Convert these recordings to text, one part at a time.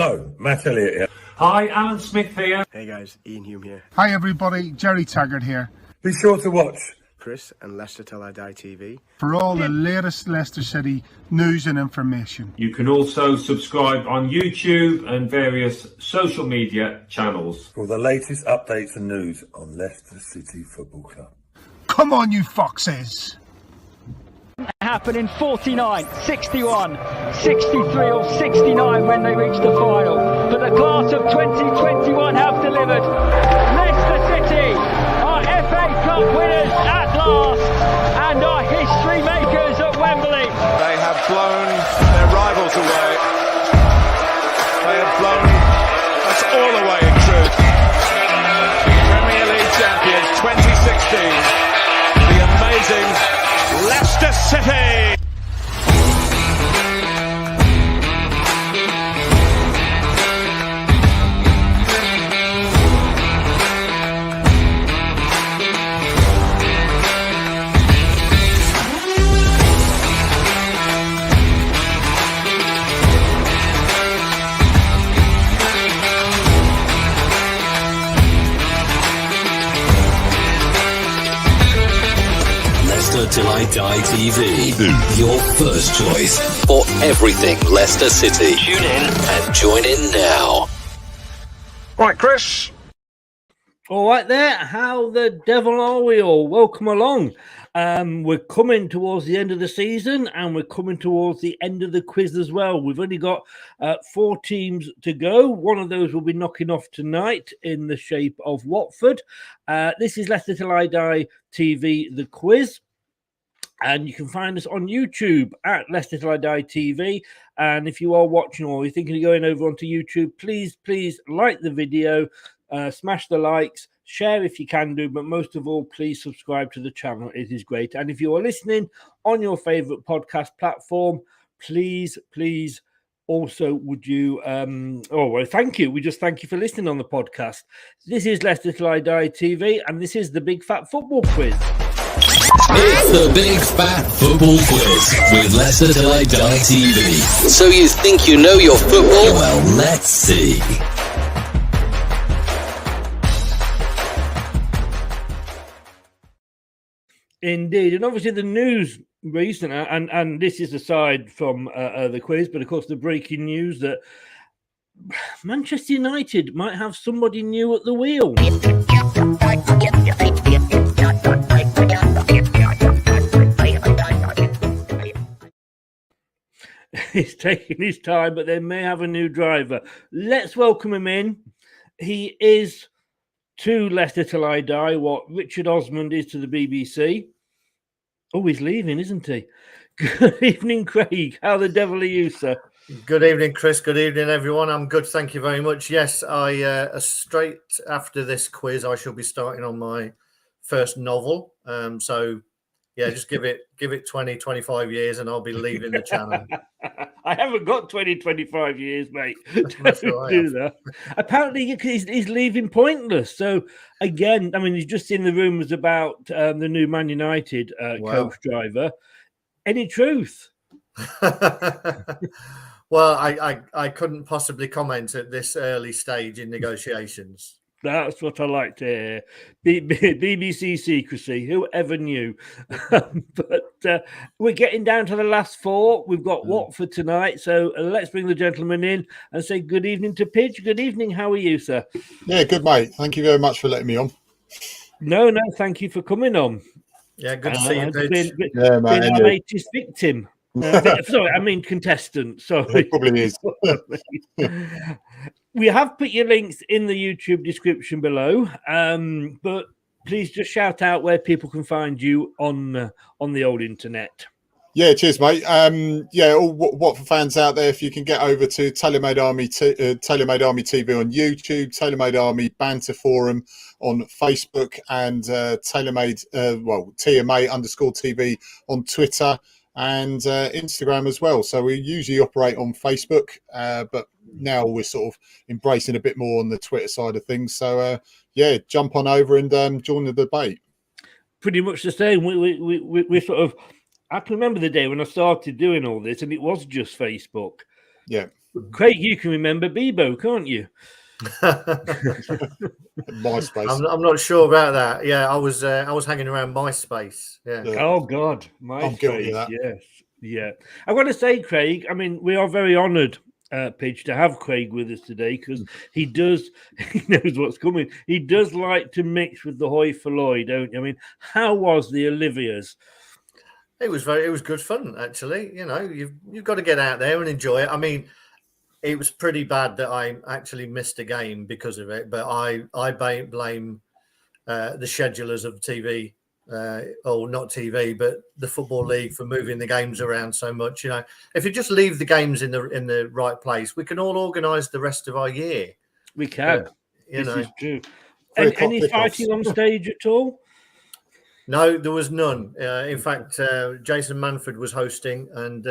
Hello, Matt Elliott here. Hi, Alan Smith here. Hey guys, Ian Hume here. Hi everybody, Jerry Taggart here. Be sure to watch Chris and Leicester Till I Die TV For all the latest Leicester City news and information. You can also subscribe on YouTube and various social media channels. for the latest updates and news on Leicester City Football Club. Come on, you foxes! Happen in 49, 61, 63 or 69 when they reach the final. But the class of 2021 have delivered. Leicester City are FA Cup winners at last and are history makers at Wembley. They have blown their rivals away. They have blown us all away in truth. Premier League champions 2016. The amazing Leicester City. Till I Die TV, your first choice for everything Leicester City. Tune in and join in now. Right, Chris. All right there, how the devil are we all? Welcome along. We're coming towards the end of the season and we're coming towards the end of the quiz as well. We've only got 4 teams to go. One of those will be knocking off tonight in the shape of Watford. This is Leicester Till I Die TV, the quiz. And you can find us on YouTube at Leicester Till I Die TV. And if you are watching or you're thinking of going over onto YouTube, please like the video, smash the likes, share if you can do, but most of all, please subscribe to the channel. It is great. And if you are listening on your favorite podcast platform, please also would you thank you. We just thank you for listening on the podcast. This is Leicester Till I Die TV, and this is the Big Fat Football Quiz. It's the Big Fat Football Quiz with Leicester Till I Die TV. So you think you know your football? Well, let's see. Indeed, and obviously the news recent, and this is aside from the quiz, but of course the breaking news that Manchester United might have somebody new at the wheel. He's taking his time, but they may have a new driver. Let's welcome him in. He is to Leicester Till I Die what Richard Osmond is to the BBC. Oh, he's leaving, isn't he? Good evening, Craig. How the devil are you, sir? Good evening, Chris. Good evening, everyone. I'm good, thank you very much. Yes, straight after this quiz, I shall be starting on my first novel. So, yeah, just give it 20, 25 years and I'll be leaving the channel. I haven't got 20, 25 years, mate. That's Don't do that. Apparently, he's leaving pointless. So, again, I mean, he's just in the rumours about the new Man United coach driver. Any truth? Well, I couldn't possibly comment at this early stage in negotiations. That's what I like to hear. BBC secrecy. Whoever knew? But we're getting down to the last 4. We've got Watford tonight. So let's bring the gentleman in and say good evening to Pidge. Good evening. How are you, sir? Yeah, good, mate. Thank you very much for letting me on. No, thank you for coming on. Yeah, good to see you, Pidge. Yeah, man. Being our latest victim. Sorry, I mean contestant. Sorry. It probably is. We have put your links in the YouTube description below, but please just shout out where people can find you on the old internet. Yeah, cheers, mate. All Watford fans out there, if you can get over to TaylorMade Army TV on YouTube, TaylorMade Army Banter Forum on Facebook, and TaylorMade TMA_TV on Twitter and Instagram as well. So we usually operate on Facebook, but now we're sort of embracing a bit more on the Twitter side of things. So jump on over and join the debate. Pretty much the same. We sort of. I can remember the day when I started doing all this, and it was just Facebook. Yeah. Craig, you can remember Bebo, can't you? MySpace. I'm not sure about that. Yeah, I was hanging around MySpace. Yeah. Oh God, I'm guilty of that. Yes, yeah. I want to say, Craig. I mean, we are very honoured, Pidge, to have Craig with us today because he knows what's coming. He does like to mix with the hoi polloi, don't you? I mean, how was the Olivia's? It was good fun, actually. You know, you've got to get out there and enjoy it. I mean, it was pretty bad that I actually missed a game because of it, but I blame the schedulers of TV, or not TV, but the Football League for moving the games around so much. You know, if you just leave the games in the right place, we can all organise the rest of our year. We can. This is true. Any fighting on stage at all? No, there was none. In fact, Jason Manford was hosting, and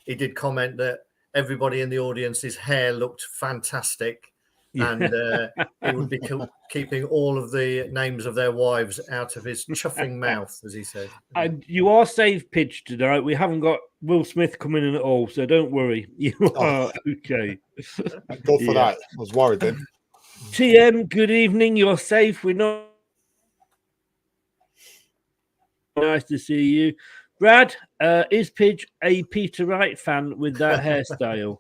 he did comment that everybody in the audience's hair looked fantastic, and he would be keeping all of the names of their wives out of his chuffing mouth, as he said. And you are safe, Pidge, tonight. We haven't got Will Smith coming in at all, so don't worry. You are okay. Thank God for that. I was worried then. TM, good evening. You're safe. We're not. Nice to see you. Brad, is Pidge a Peter Wright fan with that hairstyle?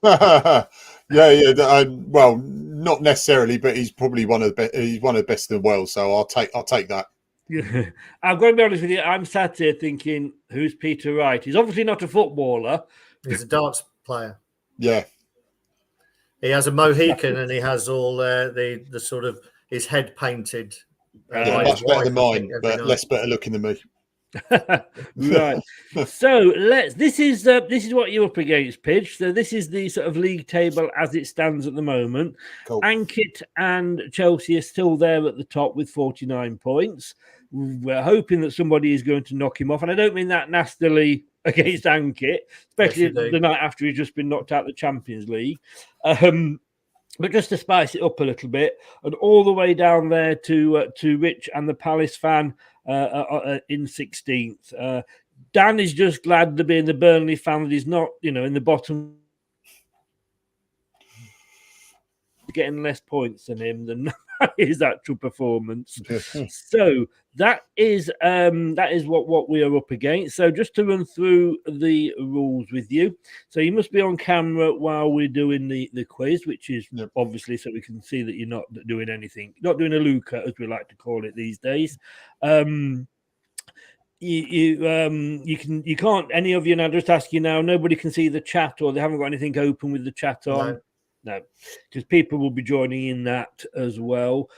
yeah. Well, not necessarily, but he's probably one of the best in the world. So I'll take that. Yeah. I've got to be honest with you. I'm sat here thinking, who's Peter Wright? He's obviously not a footballer. He's a darts player. Yeah. He has a Mohican and he has all the sort of his head painted. Much better than mine, but less better looking than me. Right. So this is what you're up against, Pidge. So this is the sort of league table as it stands at the moment. Cool. Ankit and Chelsea are still there at the top with 49 points. We're hoping that somebody is going to knock him off, and I don't mean that nastily against Ankit, especially the night after he's just been knocked out of the Champions League. But just to spice it up a little bit, and all the way down there to Rich and the Palace fan in 16th. Dan is just glad to be in the Burnley fan that he's not, in the bottom, getting less points than him than his actual performance. So that is what we are up against. So just to run through the rules with you. So you must be on camera while we're doing the quiz, which is obviously so we can see that you're not doing anything, not doing a Luca, as we like to call it these days. You can't, any of you, now just ask you now, nobody can see the chat, or they haven't got anything open with the chat on. No, because people will be joining in that as well.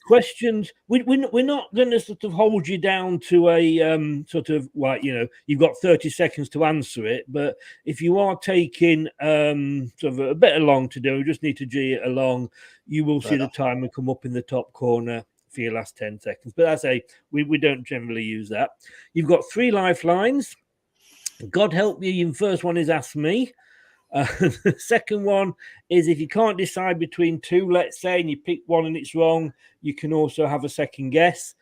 Questions. We're not going to sort of hold you down to a sort of like, you've got 30 seconds to answer it. But if you are taking sort of a bit long to do, we just need to G it along. You will see the timer come up in the top corner for your last 10 seconds. But as I say, we don't generally use that. You've got 3 lifelines. God help you. Your first one is Ask Me. The second one is if you can't decide between 2, let's say, and you pick one and it's wrong, you can also have a second guess.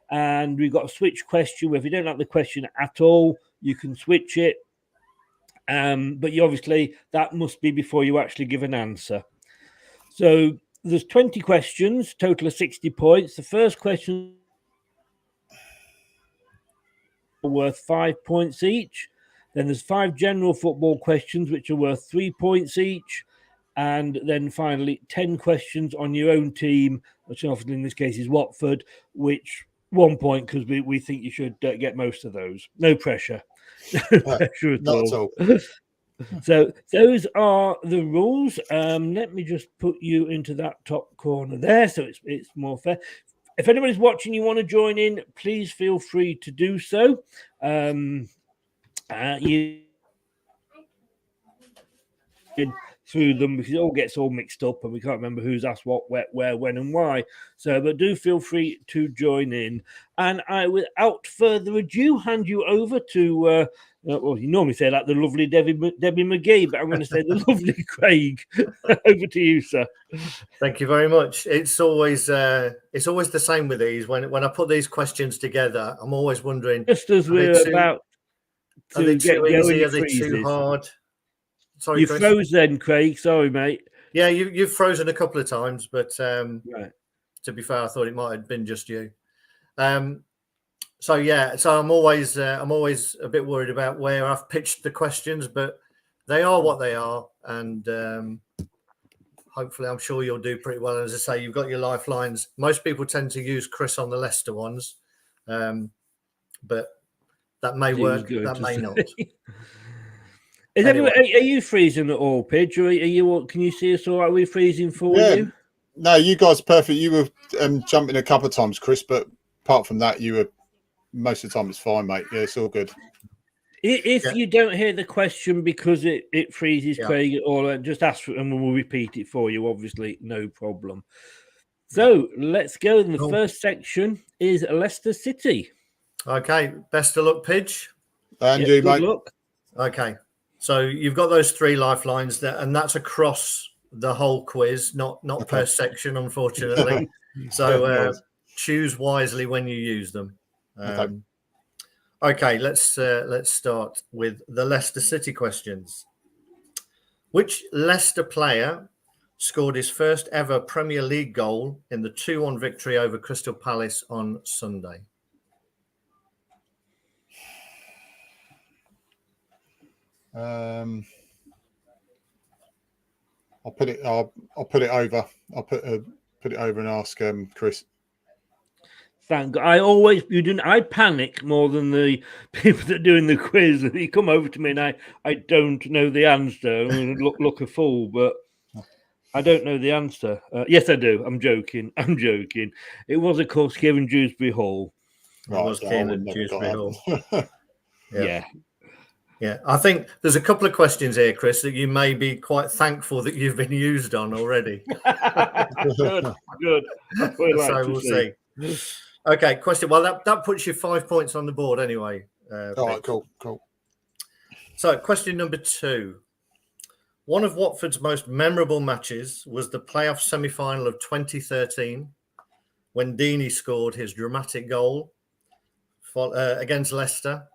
And we've got a switch question where if you don't like the question at all, you can switch it. But you obviously, that must be before you actually give an answer. So there's 20 questions, total of 60 points. The first question worth 5 points each. Then there's 5 general football questions, which are worth 3 points each. And then finally, 10 questions on your own team, which obviously in this case is Watford, which 1 point because we think you should get most of those. No pressure. No pressure at all. So those are the rules. Let me just put you into that top corner there so it's more fair. If anybody's watching, you want to join in, please feel free to do so. You through them because it all gets all mixed up and we can't remember who's asked what, where, when, and why. So, but do feel free to join in. And I, without further ado, hand you over to, well, you normally say like the lovely Debbie McGee, but I'm going to say the lovely Craig. Over to you, sir. Thank you very much. It's always the same with these. When I put these questions together, I'm always wondering. Just as we're about. Are they too easy? Are they too hard? Sorry, You Chris. froze then, Craig. Sorry, mate. Yeah, you've frozen a couple of times, but Right. to be fair, I thought it might have been just you. So I'm always a bit worried about where I've pitched the questions, but they are what they are, and hopefully, I'm sure you'll do pretty well. As I say, you've got your lifelines. Most people tend to use Chris on the Leicester ones, but that may work. That may not. Is Anyway. are you freezing at all, Pidge? Or are you? Can you see us all right? Are we freezing for you? No, you guys perfect. You were jumping a couple of times, Chris, but apart from that, you were most of the time it's fine, mate. Yeah, it's all good. If you don't hear the question because it freezes, Craig, or just ask for it and we'll repeat it for you. Obviously, no problem. So let's go. And the first section is Leicester City. Okay, best of luck, Pidge. And you, mate. Good luck. Okay, so you've got those 3 lifelines there, and that's across the whole quiz, not per section, unfortunately. So choose wisely when you use them. Okay, let's start with the Leicester City questions. Which Leicester player scored his first ever Premier League goal in the 2-1 victory over Crystal Palace on Sunday? I'll put it over. I'll put it over and ask Chris. Thank God. I panic more than the people that are doing the quiz. You come over to me and I don't know the answer. I mean, look a fool, but I don't know the answer. Yes, I do. I'm joking. It was, of course, Kieran Dewsbury Hall. It was Kieran Dewsbury Hall. Yeah. Yeah, I think there's a couple of questions here, Chris, that you may be quite thankful that you've been used on already. Good. So we'll see. Okay, question. Well, that puts you 5 points on the board anyway. All right, cool. So, question number 2. One of Watford's most memorable matches was the playoff semi-final of 2013, when Deeney scored his dramatic goal against Leicester,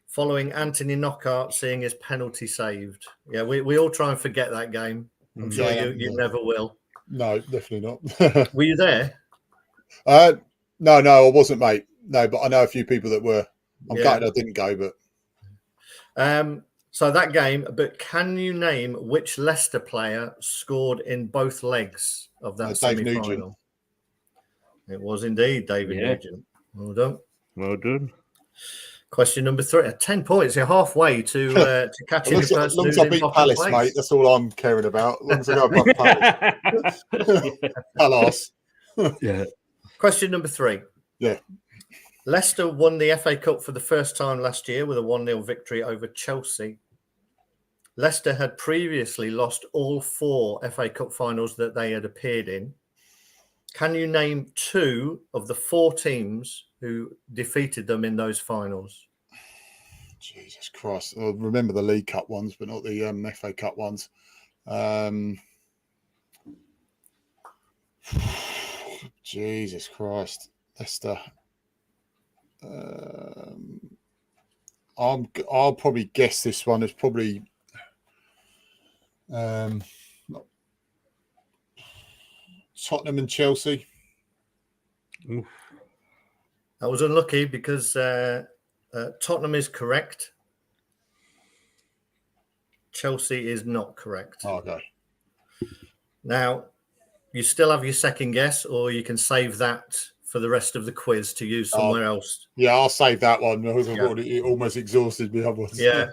following Anthony Knockaert seeing his penalty saved. Yeah, we all try and forget that game. I'm sure you never will. No, definitely not. Were you there? No, I wasn't, mate. No, but I know a few people that were. I'm gutted I didn't go, but. So that game, but can you name which Leicester player scored in both legs of that semi-final? It was indeed David Nugent. Well done. Well done. Question number 3. 10 points. You're halfway to catching the person. As long as I beat Palace, mate, that's all I'm caring about. As long as I go above Palace. Palace. Yeah. Question number 3. Yeah. Leicester won the FA Cup for the first time last year with a 1-0 victory over Chelsea. Leicester had previously lost all 4 FA Cup finals that they had appeared in. Can you name 2 of the 4 teams who defeated them in those finals? Jesus Christ. I remember the League Cup ones, but not the FA Cup ones. Jesus Christ. Leicester. I'll probably guess this one is probably Tottenham and Chelsea. Oof. That was unlucky because Tottenham is correct. Chelsea is not correct. Okay. Now, you still have your second guess, or you can save that for the rest of the quiz to use somewhere else. Yeah, I'll save that one. It almost exhausted me. Yeah.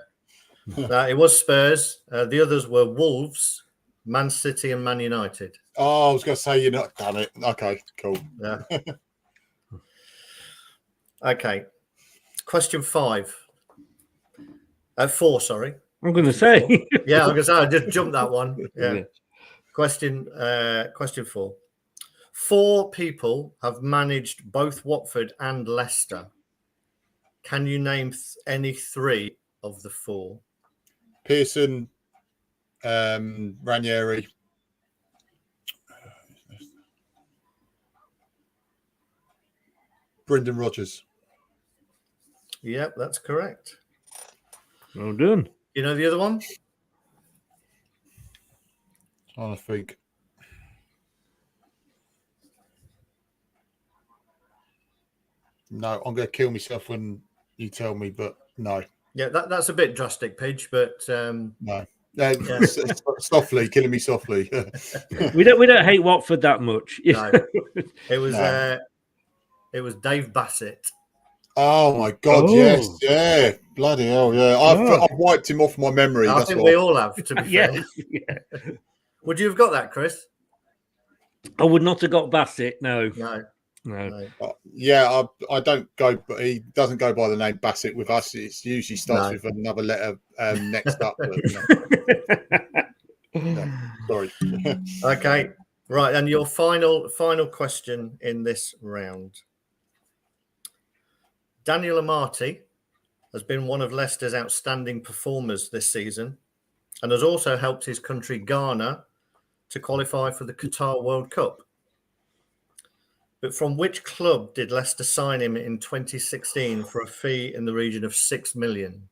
It was Spurs. The others were Wolves, Man City, and Man United. Oh, I was going to say you're not. Damn it. Okay, cool. Yeah. Okay. Question 5. 4, sorry. I'm going to say. Yeah, I was going to say, I just jumped that one. Yeah. Question 4. 4 people have managed both Watford and Leicester. Can you name any 3 of the 4? Pearson, Ranieri. Brendan Rodgers. Yep, that's correct. Well done. You know the other one? Trying to think. No, I'm going to kill myself when you tell me, but no. Yeah, that's a bit drastic, Pidge, but No. Softly, killing me softly. we don't hate Watford that much. No. It was Dave Bassett. Oh my God! Oh. Yes, yeah, bloody hell, yeah. I've wiped him off my memory. I think we all have. To be fair. Yeah. Would you have got that, Chris? I would not have got Bassett. No. Yeah, I don't go, but he doesn't go by the name Bassett with us. It usually starts with another letter next up. But no, sorry. Okay, right, and your final question in this round. Daniel Amati has been one of Leicester's outstanding performers this season and has also helped his country Ghana to qualify for the Qatar World Cup. But from which club did Leicester sign him in 2016 for a fee in the region of $6 million?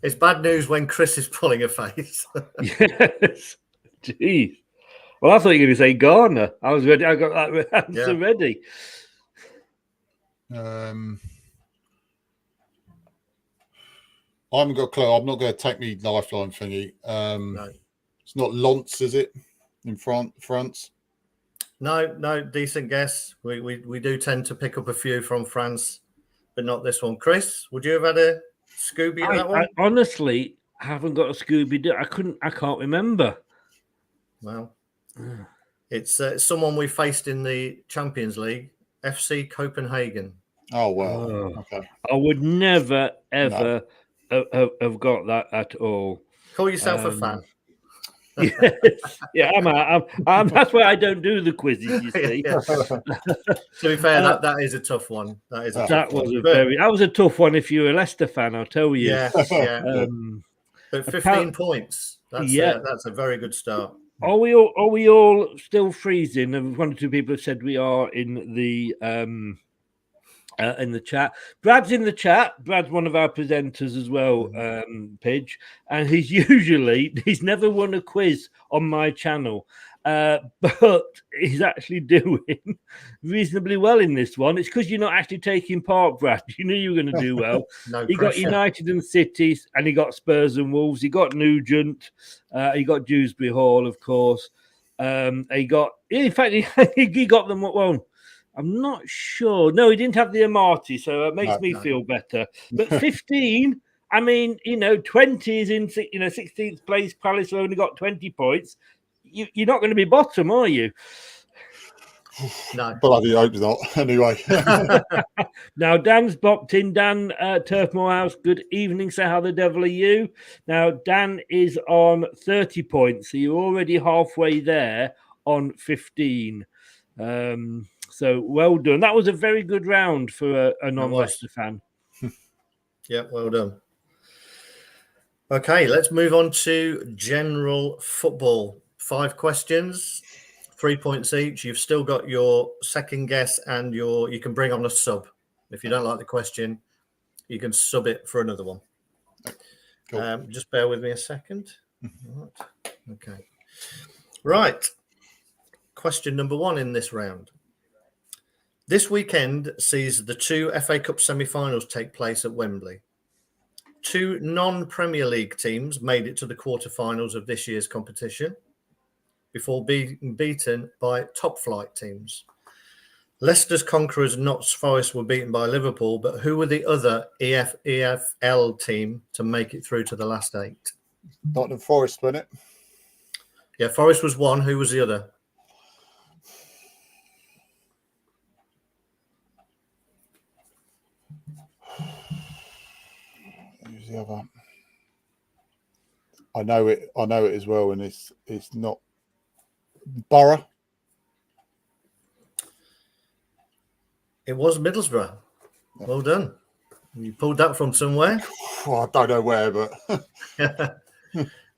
It's bad news when Chris is pulling a face. Yes. Jeez. Well, I thought you were going to say Ghana. I was ready. I got that answer ready. I haven't got a clue. I'm not going to take me lifeline thingy. No. It's not Lens, is it? In France? No, decent guess. We do tend to pick up a few from France, but not this one. Chris, would you have had a Scooby at that one? I honestly haven't got a Scooby. I can't remember. Well, it's someone we faced in the Champions League, FC Copenhagen. Oh, well. Okay. I would never, ever have got that at all. Call yourself a fan. Yes. Yeah, I'm that's why I don't do the quizzes, you see. To be fair, that is a tough one. That was a tough one if you're a Leicester fan, I'll tell you. Yeah. But 15 points. That's a very good start. Are we all still freezing? And one or two people have said we are in the chat. Brad's in the chat. Brad's one of our presenters as well, Pidge, and he's never won a quiz on my channel, but he's actually doing reasonably well in this one. It's because you're not actually taking part, Brad. You knew you were going to do well. He got United and City, and he got Spurs and Wolves. He got Nugent. He got Dewsbury Hall, of course. He got them. Well, I'm not sure. No, he didn't have the Amati, so it makes me feel better. But 15, I mean, 20 is in, 16th place. Palace have only got 20 points. You're not going to be bottom, are you? No. Bloody hope not. Anyway. Now, Dan's bopped in. Dan, Turf Morehouse, good evening. So how the devil are you? Now, Dan is on 30 points. So you're already halfway there on 15. So well done. That was a very good round for a non-Leicester fan. Yeah, well done. Okay, let's move on to general football. 5 questions, 3 points each. You've still got your second guess and you can bring on a sub. If you don't like the question, you can sub it for another one. Cool. Just bear with me a second. Right. Okay. Right. Question number 1 in this round. This weekend sees the 2 FA Cup semi-finals take place at Wembley. 2 non-Premier League teams made it to the quarter-finals of this year's competition before being beaten by top-flight teams. Leicester's conquerors Notts Forest were beaten by Liverpool, but who were the other EFL team to make it through to the last 8? Nottingham Forest, wasn't it? Yeah, Forest was one. Who was the other? Who's the other? I know it as well, and it's not Borough. It was Middlesbrough. Well done. You pulled that from somewhere. Well, I don't know where, but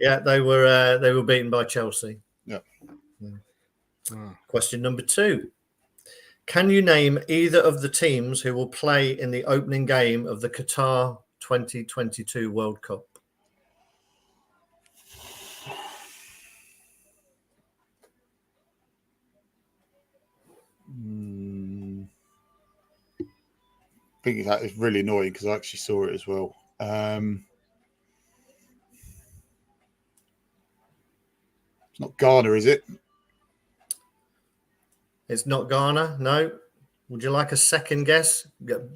yeah, they were beaten by Chelsea. Yeah. Question number 2. Can you name either of the teams who will play in the opening game of the Qatar 2022 World Cup? think that is really annoying because I actually saw it as well. It's not Ghana, is it? It's not Ghana, no. Would you like a second guess?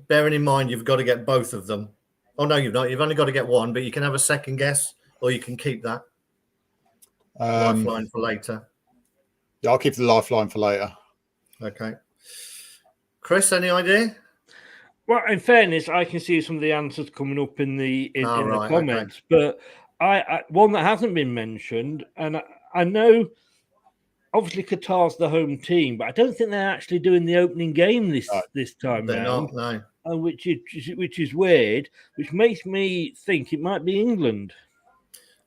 Bearing in mind you've got to get both of them. Oh, no, you've not. You've only got to get one, but you can have a second guess or you can keep that. Lifeline for later. Yeah, I'll keep the lifeline for later. Okay. Chris, any idea? Well, in fairness, I can see some of the answers coming up in the Right, comments, but I one that hasn't been mentioned, and I know obviously Qatar's the home team, but I don't think they're actually doing the opening game this time They're round. not, no. Which is weird, which makes me think it might be England.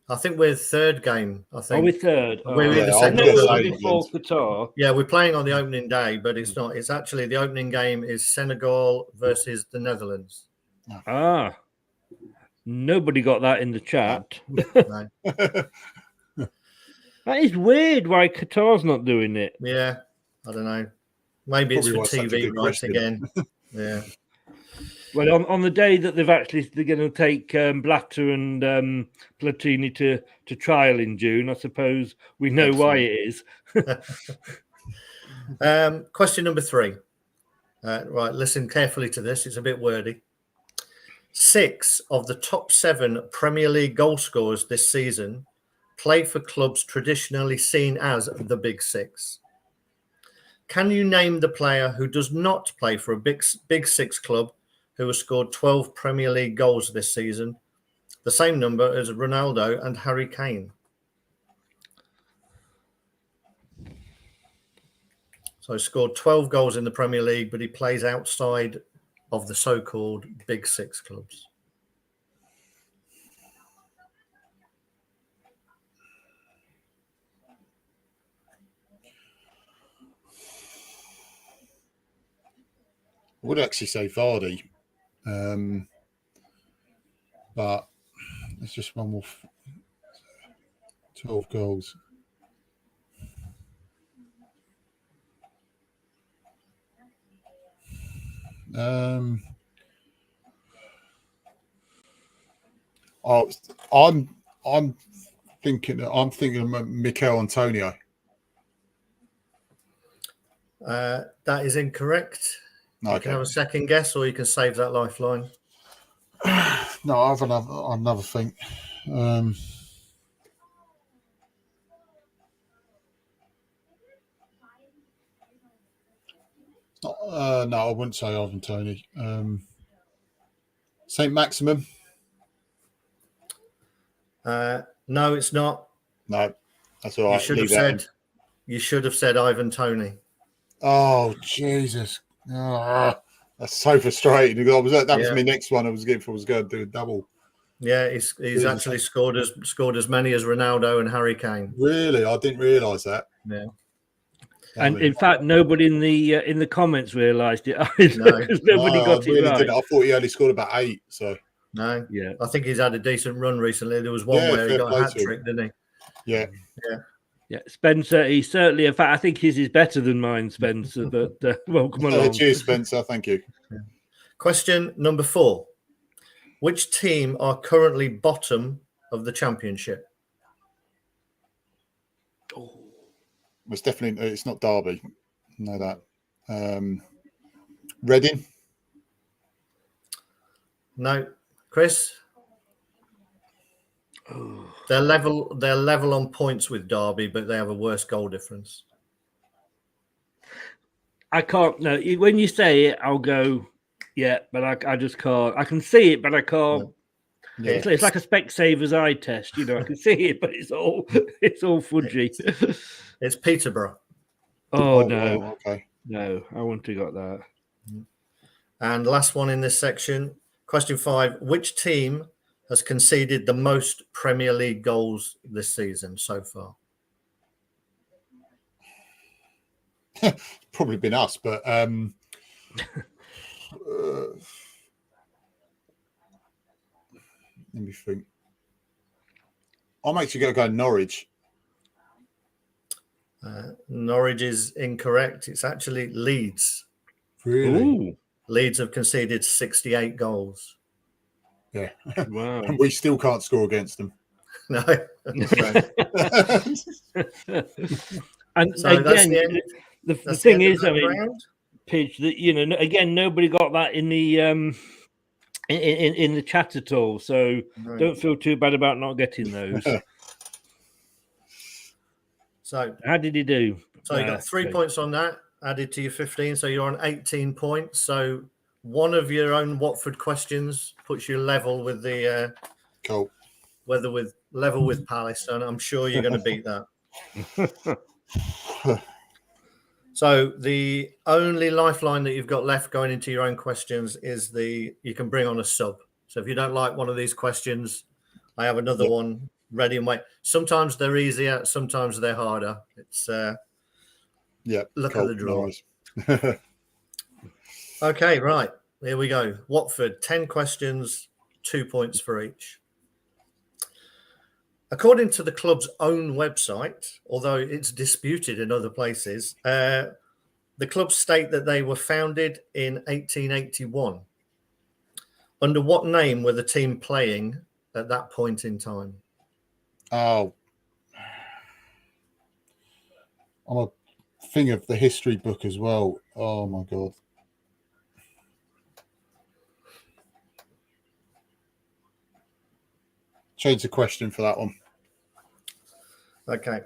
I think we're third game. I think. Are we third? We're either Yeah, second I'm or gonna third. say before Qatar. Yeah, we're playing on the opening day, but it's not. It's actually the opening game is Senegal versus the Netherlands. Ah, nobody got that in the chat. No. That is weird. Why Qatar's not doing it? Yeah, I don't know. Maybe Probably it's for was such a TV good rights question. again. Yeah. Well, on the day that they're going to take Blatter and Platini to trial in June, I suppose we know why it is. Question number 3. Right, listen carefully to this. It's a bit wordy. 6 of the top 7 Premier League goal scorers this season play for clubs traditionally seen as the Big Six. Can you name the player who does not play for a Big Six club who has scored 12 Premier League goals this season? The same number as Ronaldo and Harry Kane. So he scored 12 goals in the Premier League, but he plays outside of the so-called Big Six clubs. I would actually say Vardy, but it's just one more 12 goals. I'm thinking of Mikel Antonio. That is incorrect. Okay. You can have a second guess, or you can save that lifeline. No, I have another thing. No, I wouldn't say Ivan Toney. Saint Maximum. No, it's not. No, that's all right. You should have said Ivan Toney. Oh Jesus! Oh, that's so frustrating. Because that was my next one. I was going to do a double. Yeah, he's actually scored as many as Ronaldo and Harry Kane. Really, I didn't realise that. Yeah. And in fact, nobody in the comments realised it either because nobody got it right. I thought he only scored about 8. So no, yeah, I think he's had a decent run recently. There was one where he got a hat trick, didn't he? Yeah. Spencer, he's certainly. In fact, I think his is better than mine, Spencer. But welcome along. Cheers, Spencer. Thank you. Yeah. Question number 4: which team are currently bottom of the Championship? It's definitely it's not Derby. Know that. Reading. No, Chris. They're level on points with Derby, but they have a worse goal difference. I can't. No, when you say it, I'll go. Yeah, but I just can't. I can see it, but I can't. Yeah. It's like a Specsaver's eye test. You know, I can see it, but it's all fudgy. It's Peterborough. Oh no! Wow, okay. No, I wouldn't have got that. And last one in this section, question 5: which team has conceded the most Premier League goals this season so far? Probably been us, but let me think. I'm actually going to go Norwich. Norwich is incorrect. It's actually Leeds. Really? Ooh. Leeds have conceded 68 goals. Yeah. Wow. And we still can't score against them. No. And So again, the That's thing the end is, of I that mean, round. Pidge, that again, nobody got that in the in the chat at all. So No. don't feel too bad about not getting those. So How did he do? So you got 3 points on that added to your 15. So you're on 18 points. So one of your own Watford questions puts you level with the Cool. level with Palace, and I'm sure you're going to beat that. So the only lifeline that you've got left going into your own questions is you can bring on a sub. So if you don't like one of these questions, I have another one ready and wait. Sometimes they're easier, sometimes they're harder. It's look at the draw. Nice. Okay, right. Here we go. Watford, 10 questions, 2 points for each. According to the club's own website, although it's disputed in other places, the club state that they were founded in 1881. Under what name were the team playing at that point in time? Oh, I'm a thing of the history book as well. Oh my God. Change the question for that one. Okay.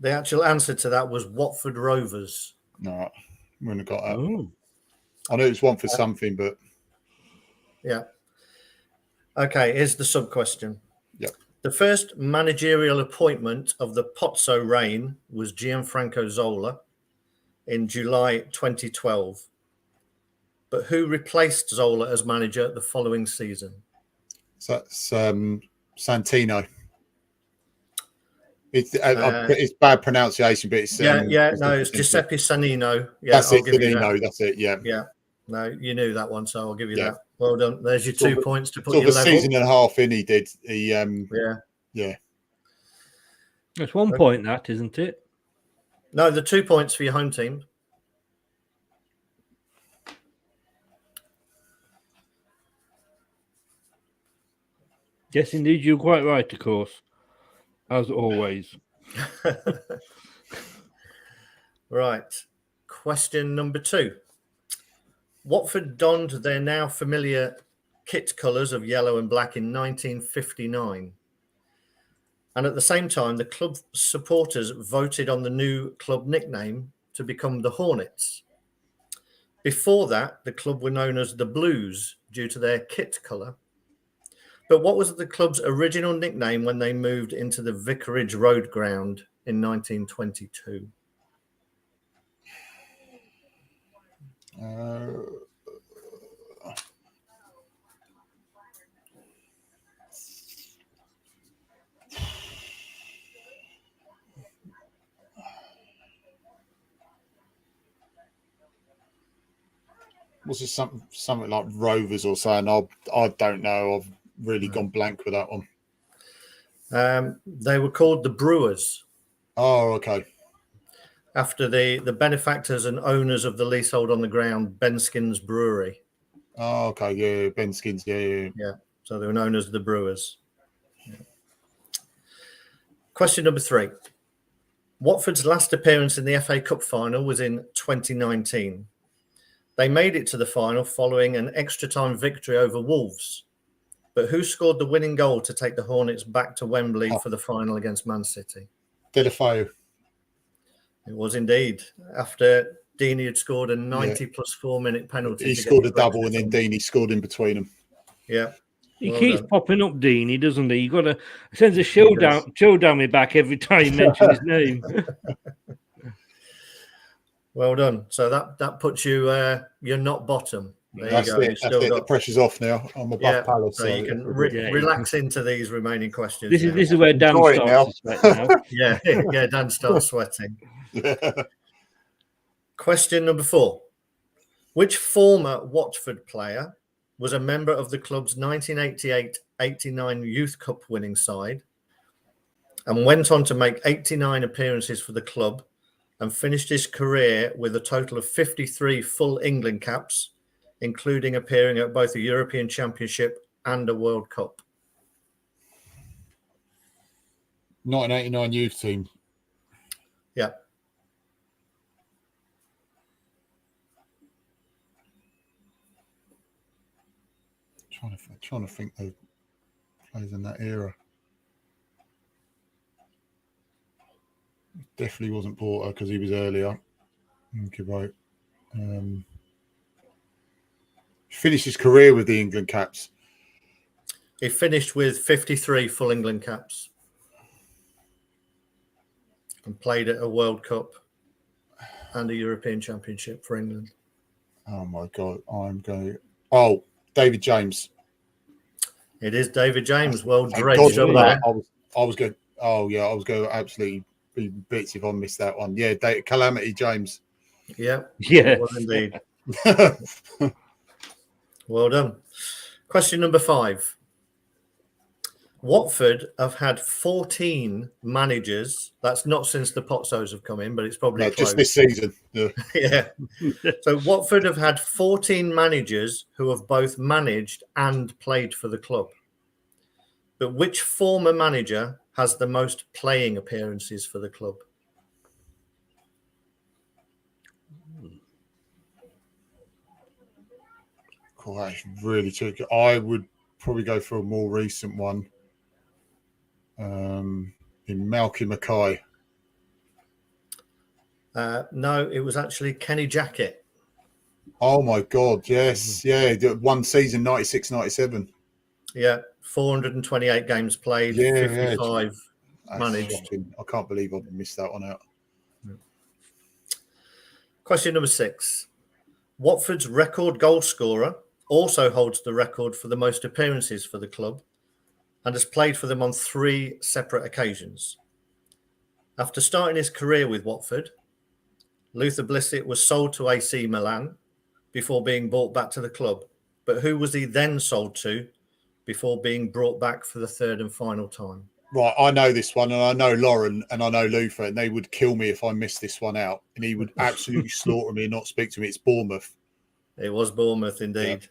The actual answer to that was Watford Rovers. No, wouldn't have got that. Oh. I know it's one for something, but Yeah. Okay, here's the sub question. Yep. The first managerial appointment of the Pozzo reign was Gianfranco Zola in July 2012. But who replaced Zola as manager the following season? so that's Santino. It's bad pronunciation, but it's it's Giuseppe Sanino. Yeah, that's I'll it. give you Sanino, that. that's it. Yeah. No, you knew that one, so I'll give you that. Well done. There's your 2 points to put Sort you of a level. season and a half in. He did. Yeah. That's 1 point, that isn't it? No, the 2 points for your home team. Yes, indeed, you're quite right, of course, as always. Right. Question number 2. Watford donned their now familiar kit colours of yellow and black in 1959. And at the same time, the club supporters voted on the new club nickname to become the Hornets. Before that, the club were known as the Blues due to their kit colour. But what was the club's original nickname when they moved into the Vicarage Road ground in 1922? Was it something like Rovers or something? I don't know. I've really gone blank with that one. They were called the Brewers. Oh, okay. After the benefactors and owners of the leasehold on the ground, Benskins Brewery. Oh, okay. Yeah, Benskins. Yeah. So they were known as the Brewers. Yeah. Question number 3. Watford's last appearance in the FA Cup final was in 2019. They made it to the final following an extra time victory over Wolves. But who scored the winning goal to take the Hornets back to Wembley for the final against Man City? Deulofeu. It was indeed. After Deeney had scored a 90 plus 4 minute penalty. He scored a double and then Deeney scored in between them. Yeah. He keeps popping up, Deeney, doesn't he? You got to sends a chill down my back every time you mention his name. Well done. So that puts you, you're not bottom. There That's you go. it. That's it. The pressure's off now. I'm above Palace. So you can relax into these remaining questions. This is where Dan starts to sweat now. Yeah, Dan starts sweating. Question number 4. Which former Watford player was a member of the club's 1988-89 Youth Cup winning side and went on to make 89 appearances for the club, and finished his career with a total of 53 full England caps, including appearing at both a European Championship and a World Cup? 1989 youth team. Yeah. Trying to think of players in that era. Definitely wasn't Porter because he was earlier. Okay, right. Finished his career with the England caps. He finished with 53 full England caps and played at a World Cup and a European Championship for England. Oh my God, I'm going. Oh, David James. It is David James. Well Thank dredged God up for there. that. I was going. Oh yeah, I was going to absolutely be bits if I missed that one. Yeah, Calamity James. Yeah. Yeah. Well, indeed. Well done. Question number 5. Watford have had 14 managers. That's not since the Pozzos have come in, but it's probably No, close. just this season. Yeah. Yeah. So Watford have had 14 managers who have both managed and played for the club. But which former manager has the most playing appearances for the club? Cool, that's really tricky. I would probably go for a more recent one. In Malky Mackay. No, it was actually Kenny Jackett. Oh my God, yes. Yeah, one season, 96-97. Yeah, 428 games played, Yeah, 55 managed. Shocking. I can't believe I missed that one out. Question number 6. Watford's record goal scorer also holds the record for the most appearances for the club and has played for them on 3 separate occasions. After starting his career with Watford, Luther Blissett was sold to AC Milan before being brought back to the club. But who was he then sold to before being brought back for the 3rd and final time? Right, I know this one, and I know Lauren, and I know Luther, and they would kill me if I missed this one out. And he would absolutely slaughter me and not speak to me. It's Bournemouth. It was Bournemouth, indeed.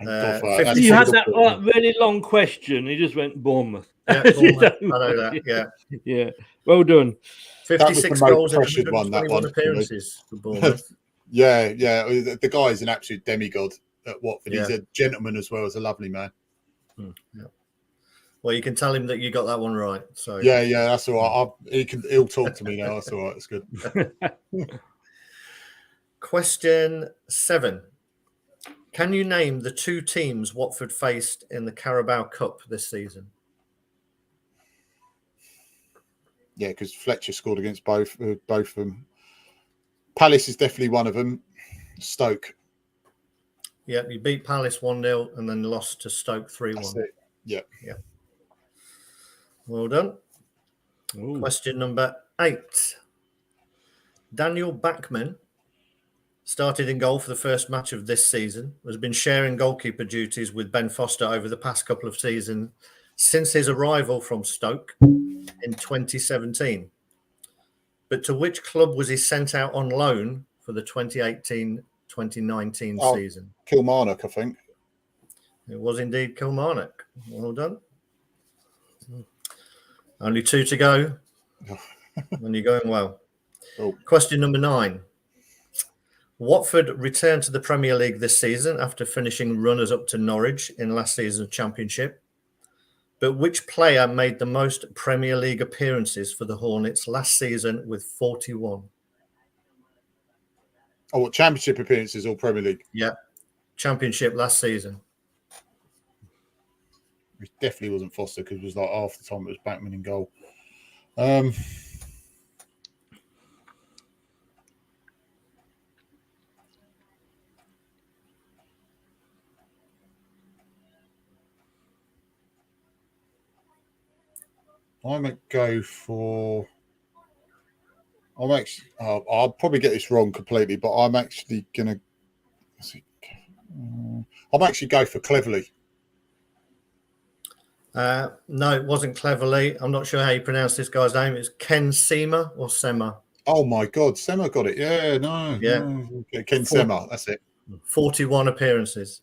Yeah. You had that really long question. He just went Bournemouth. Yeah, Bournemouth. I know that. Yeah. Yeah. Well done. 56 goals and 121 appearances for Bournemouth. Yeah. The guy is an absolute demigod at Watford. Yeah. He's a gentleman as well as a lovely man. Yeah. Well, you can tell him that you got that one right. So yeah, that's all right. He'll talk to me now. That's all right. It's good. Question 7. Can you name the 2 teams Watford faced in the Carabao Cup this season? Yeah, because Fletcher scored against both of them. Palace is definitely one of them. Stoke. Yeah, you beat Palace 1-0 and then lost to Stoke 3-1. Yeah. Well done. Ooh. Question number 8. Daniel Bachmann started in goal for the first match of this season, has been sharing goalkeeper duties with Ben Foster over the past couple of seasons since his arrival from Stoke in 2017. But to which club was he sent out on loan for the 2018-2019 season? Kilmarnock, I think. It was indeed Kilmarnock. Well done. Only 2 to go. And you're going well. Oh. Question number 9. Watford returned to the Premier League this season after finishing runners-up to Norwich in last season's Championship. But which player made the most Premier League appearances for the Hornets last season with 41? Oh, what, Championship appearances or Premier League? Yeah, Championship last season. It definitely wasn't Foster because it was like half the time it was Bachmann in goal. I might go for. I'll probably get this wrong completely, but I'm actually gonna. I'm actually go for Cleverley. No, it wasn't Cleverley. I'm not sure how you pronounce this guy's name. It's Ken Sema or Sema. Oh my God, Sema got it. Yeah, no. Yeah. No. Okay, Ken Sema, that's it. 41 appearances.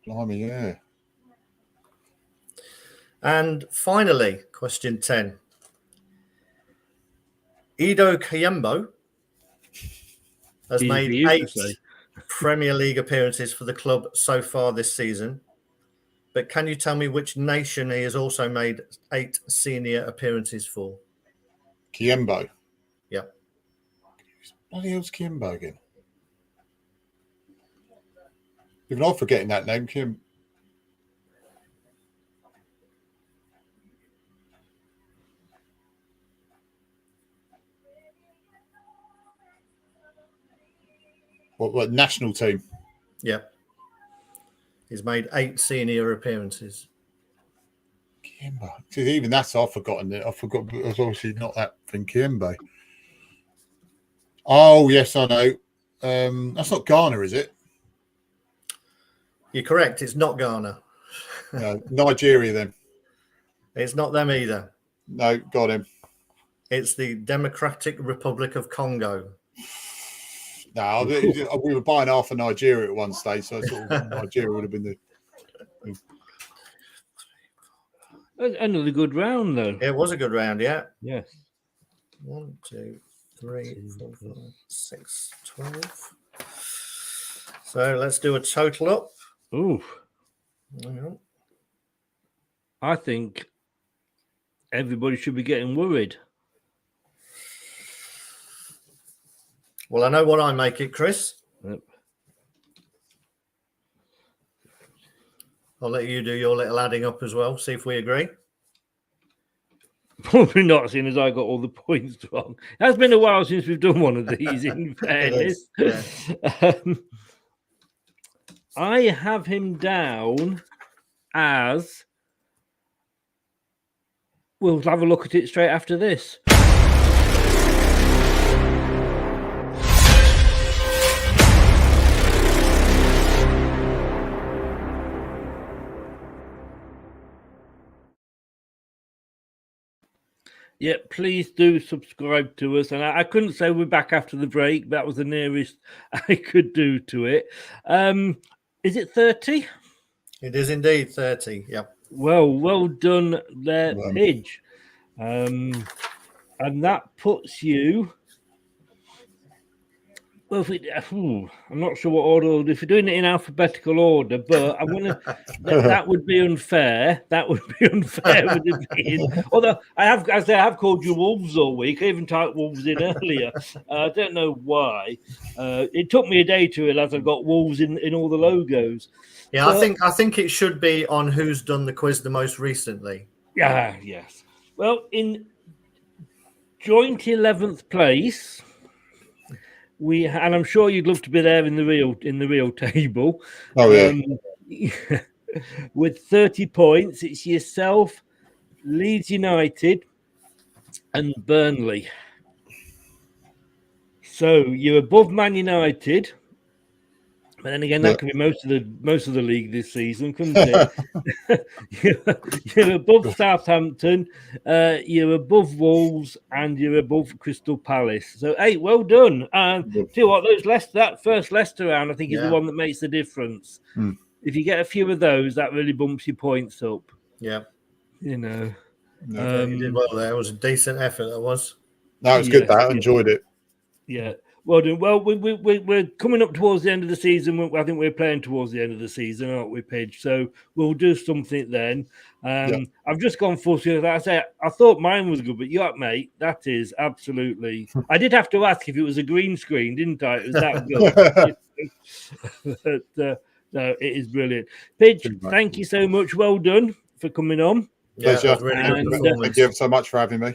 Blimey, yeah. And finally, question 10. Ido Kayembo has made 8 Premier League appearances for the club so far this season. But can you tell me which nation he has also made 8 senior appearances for? Kayembo. Yep. Bloody hell's Kayembo again? Even I'm forgetting that name, Kim. What national team? Yep. He's made 8 senior appearances. Kayembo. Even that's I've forgotten it. I forgot. It was obviously not that thing, Kayembo. Oh yes, I know. That's not Ghana, is it? You're correct. It's not Ghana. No, Nigeria then. It's not them either. No, got him. It's the Democratic Republic of Congo. No, we were buying half of Nigeria at one stage, so I sort of Nigeria would have been the. Another good round, though. It was a good round, yeah. Yes. 1, 2, 3, 4, 5, 6, 12. So let's do a total up. Ooh. Hang on. I think everybody should be getting worried. Well, I know what I make it, Chris. Yep. I'll let you do your little adding up as well. See if we agree. Probably not, seeing as I got all the points wrong. It has been a while since we've done one of these, in fairness. Yeah. I have him down as... We'll have a look at it straight after this. Yeah, please do subscribe to us. And I couldn't say we're back after the break. That was the nearest I could do to it. Is it 30? It is indeed 30. Yep. Well done there, Pidge. And that puts you... Well, I'm not sure what order. If you're doing it in alphabetical order, but I'm gonna. That would be unfair. That would be unfair with it being. Although I have called you Wolves all week. I even typed Wolves in earlier. I don't know why. It took me a day to realise I've got Wolves in all the logos. Yeah, but, I think it should be on who's done the quiz the most recently. Yeah. Yes. Well, in joint 11th place. And I'm sure you'd love to be there in the real table. Oh yeah. With 30 points, it's yourself, Leeds United, and Burnley. So you're above Man United, but then again, that could be most of the league this season, couldn't it? You're above Southampton, you're above Wolves, and you're above Crystal Palace. So, hey, well done. Tell you what, that first Leicester round, I think, is the one that makes the difference. If you get a few of those, that really bumps your points up. Yeah, you know. You did well there. It was a decent effort. That was. No, it was good. I enjoyed it. Yeah. Well done. Well, we're coming up towards the end of the season. I think we're playing towards the end of the season, aren't we, Pidge? So we'll do something then. I've just gone full screen. I thought mine was good, but mate, that is absolutely... I did have to ask if it was a green screen, didn't I? It was that good. But, no, it is brilliant. Pidge, thank you so much. Well done for coming on. Yeah, really good. Thank you so much for having me.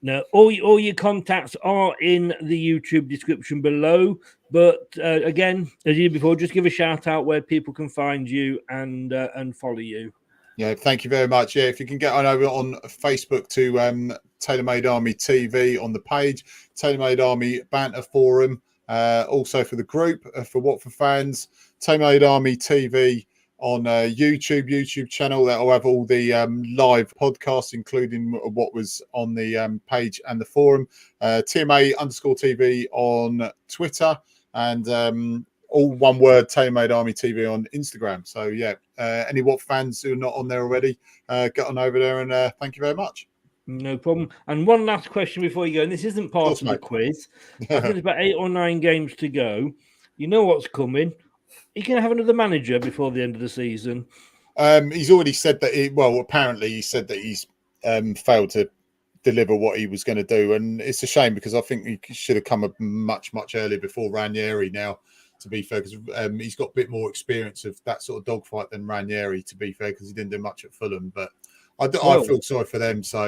No, all your contacts are in the YouTube description below. But again, as you did before, just give a shout out where people can find you and follow you. Yeah, thank you very much. Yeah, if you can get on over on Facebook to TaylorMade Army TV on the page, TaylorMade Army Banter Forum, also for the group for Watford fans, TaylorMade Army TV on YouTube channel that will have all the live podcasts, including what was on the page and the forum. TMA_TV on Twitter, and all one word, TaylorMade Army TV on Instagram. So yeah, any Watford fans who are not on there already, get on over there, and thank you very much. No problem. And one last question before you go, and this isn't part of the quiz. I think there's about 8 or 9 games to go. You know what's coming. Are you going to have another manager before the end of the season? He's already said that. Apparently he said that he's failed to deliver what he was going to do, and it's a shame because I think he should have come up much earlier before Ranieri. Now, to be fair, because he's got a bit more experience of that sort of dogfight than Ranieri. To be fair, because he didn't do much at Fulham, but I feel sorry for them. So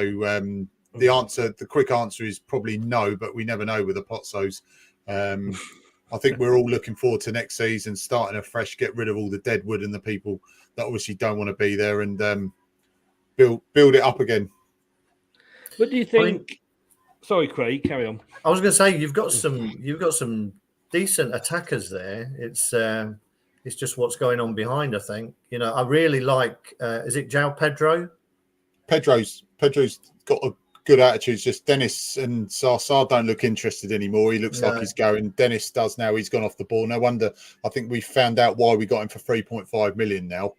the quick answer is probably no, but we never know with the Pozzos. I think we're all looking forward to next season, starting afresh, get rid of all the dead wood and the people that obviously don't want to be there, and build it up again. What do you think? Sorry, Craig, carry on. I was going to say you've got some decent attackers there. It's just what's going on behind. I think I really like. Is it João Pedro? Pedro's got a good attitude. It's just Dennis and Sarsar don't look interested anymore. He looks like he's going. Dennis does now. He's gone off the ball. No wonder. I think we found out why we got him for 3.5 million now.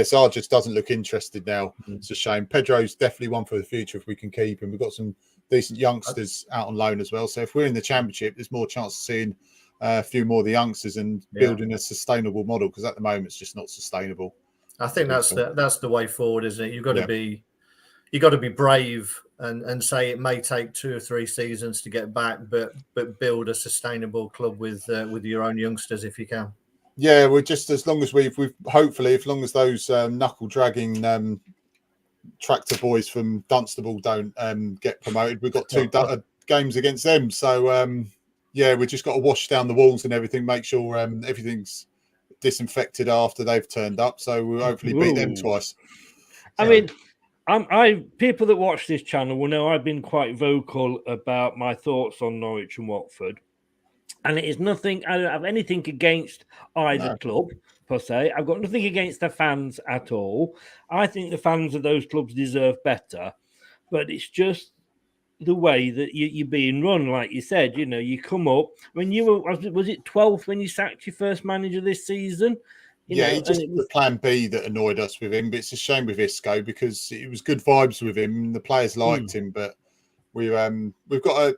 Sar just doesn't look interested now. It's a shame. Pedro's definitely one for the future if we can keep him. We've got some decent youngsters out on loan as well. So if we're in the Championship, there's more chance of seeing a few more of the youngsters and building a sustainable model, because at the moment it's just not sustainable. I think that's the way forward, isn't it? You've got to be brave and say it may take 2 or 3 seasons to get back, but build a sustainable club with your own youngsters if you can. Yeah, we're just as long as we've hopefully, as long as those knuckle dragging tractor boys from Dunstable don't get promoted, we've got 2 games against them. So we just got to wash down the walls and everything, make sure everything's disinfected after they've turned up. So we'll hopefully beat them twice. I mean, people that watch this channel will know I've been quite vocal about my thoughts on Norwich and Watford. And it is nothing, I don't have anything against either club, per se. I've got nothing against the fans at all. I think the fans of those clubs deserve better. But it's just the way that you're being run, like you said. You come up, when you were, was it 12th when you sacked your first manager this season? It was the plan B that annoyed us with him. But it's a shame with Isco because it was good vibes with him. The players liked him, but we've got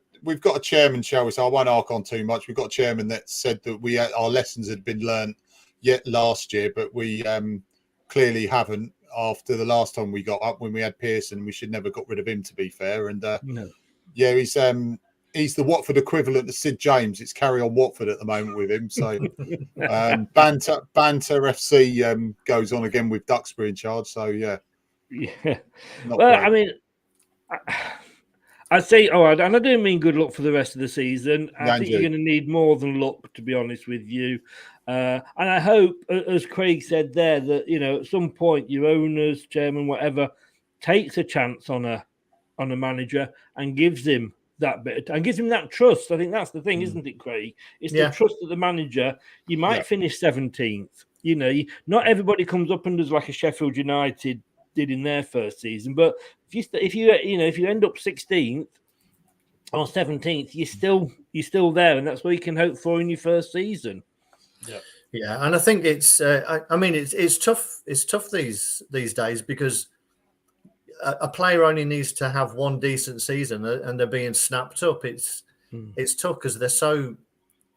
a chairman, shall we say? I won't arc on too much. We've got a chairman that said that our lessons had been learnt yet last year, but we clearly haven't after the last time we got up when we had Pearson. We should never got rid of him, to be fair. And he's the Watford equivalent of Sid James. It's carry on Watford at the moment with him. So banter FC goes on again with Duxbury in charge. So yeah. Well, great. I mean. I'd say, and I don't mean good luck for the rest of the season. I think you're going to need more than luck, to be honest with you. And I hope, as Craig said there, that at some point your owners, chairman, whatever, takes a chance on a manager and gives him that bit and gives him that trust. I think that's the thing, isn't it, Craig? It's the trust of the manager. You might finish 17th. Not everybody comes up and does like a Sheffield United did in their first season, but if you end up 16th or 17th, you're still there, and that's what you can hope for in your first season. Yeah, and I think it's it's tough. It's tough these days because a player only needs to have one decent season and they're being snapped up. It's tough because they're so,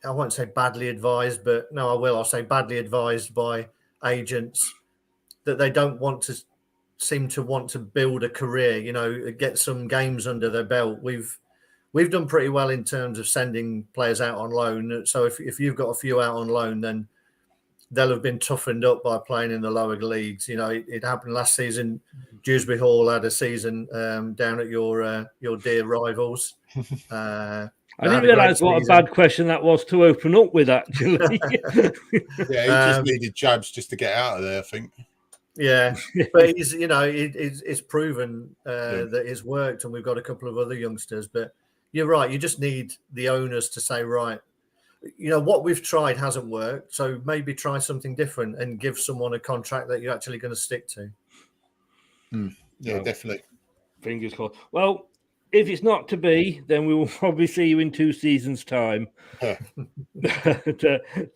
I won't say badly advised, but no, I will. I'll say badly advised by agents that they don't seem to want to build a career, get some games under their belt. We've done pretty well in terms of sending players out on loan. So if you've got a few out on loan, then they'll have been toughened up by playing in the lower leagues. It happened last season. Dewsbury Hall had a season down at your dear rivals. I didn't realise what a bad question that was to open up with, actually. He just needed jabs just to get out of there, I think. Yeah, but he's it's proven that it's worked, and we've got a couple of other youngsters. But you're right; you just need the owners to say, right, what we've tried hasn't worked, so maybe try something different and give someone a contract that you're actually going to stick to. Yeah, definitely. Fingers crossed. Well, if it's not to be, then we will probably see you in 2 seasons' time. But,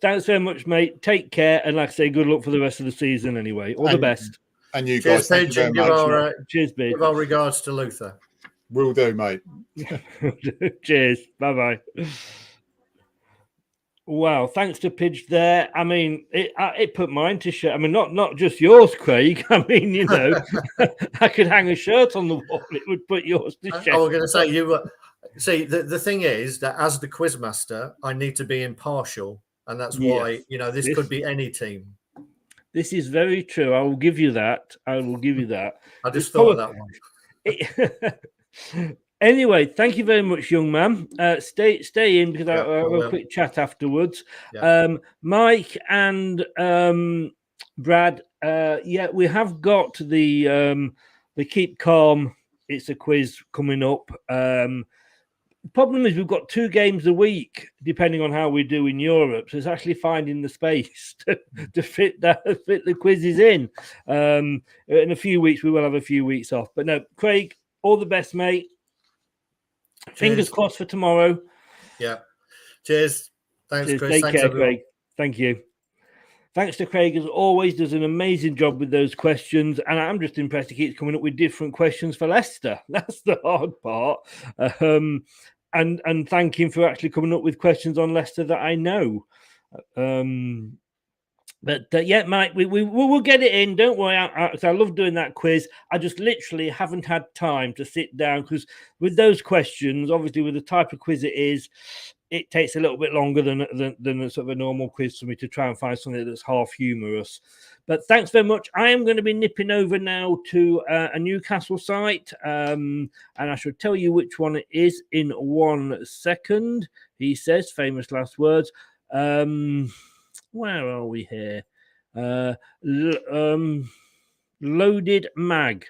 thanks very much, mate. Take care, and like I say, good luck for the rest of the season. Anyway, all the best. And you Cheers, guys, thank Pidge, you and very much. Cheers, Pidge. Give our regards to Luther. Will do, mate. Cheers. Bye-bye. Wow, thanks to Pidge there. I mean, it put mine to shame. I mean, not just yours, Craig. I mean, you know, I could hang a shirt on the wall. It would put yours to shame. I was going to say, you see, the thing is that as the quizmaster, I need to be impartial. And that's why, you know, this could be any team. This is very true. I will give you that. I just thought of that one. Anyway, thank you very much, young man. Stay in because I'll have a quick chat afterwards. Yeah. Mike and Brad, we have got the Keep Calm. It's a quiz coming up. The problem is we've got 2 games a week, depending on how we do in Europe. So it's actually finding the space to fit the quizzes in. In a few weeks, we will have a few weeks off. But no, Craig, all the best, mate. Cheers. Fingers crossed for tomorrow. Yeah. Cheers. Thanks, Chris. Take Thanks, care, everyone. Craig. Thank you. Thanks to Craig, as always, does an amazing job with those questions. And I'm just impressed he keeps coming up with different questions for Leicester. That's the hard part. And thank him for actually coming up with questions on Leicester that I know. But Mike, we will get it in. Don't worry. I love doing that quiz. I just literally haven't had time to sit down because with those questions, obviously with the type of quiz it is, it takes a little bit longer than a sort of a normal quiz for me to try and find something that's half humorous. But thanks very much. I am going to be nipping over now to a Newcastle site, and I shall tell you which one it is in 1 second. He says, famous last words. Where are we here? Loaded Mag,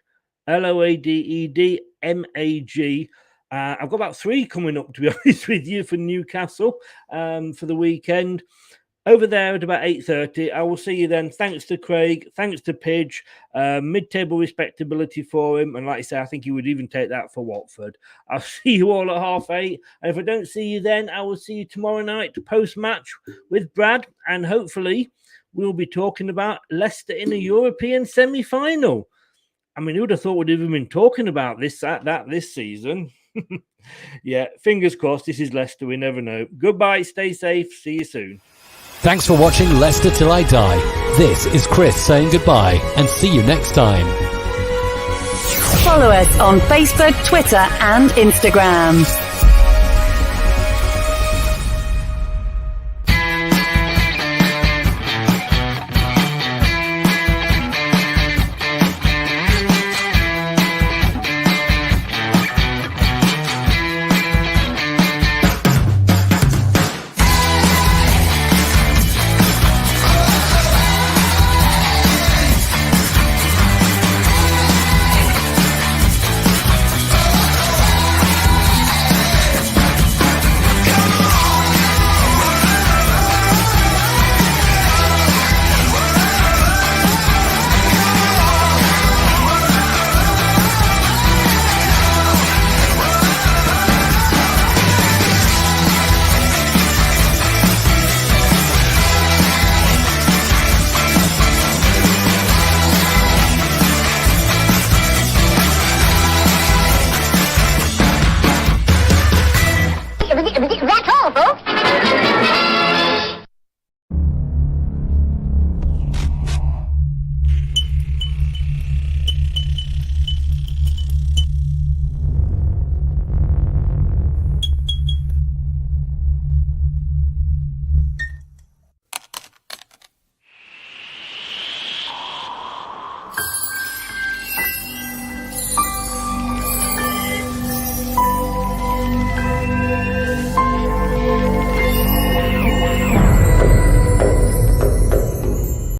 LOADED MAG. I've got about 3 coming up, to be honest with you, for Newcastle for the weekend. Over there at about 8:30. I will see you then. Thanks to Craig. Thanks to Pidge. Mid-table respectability for him. And like I say, I think he would even take that for Watford. I'll see you all at 8:30. And if I don't see you then, I will see you tomorrow night post-match with Brad. And hopefully we'll be talking about Leicester in a European semi-final. I mean, who would have thought we'd even been talking about this season? Yeah, fingers crossed. This is Leicester. We never know. Goodbye. Stay safe. See you soon. Thanks for watching Leicester Till I Die. This is Chris saying goodbye and see you next time. Follow us on Facebook, Twitter and Instagram.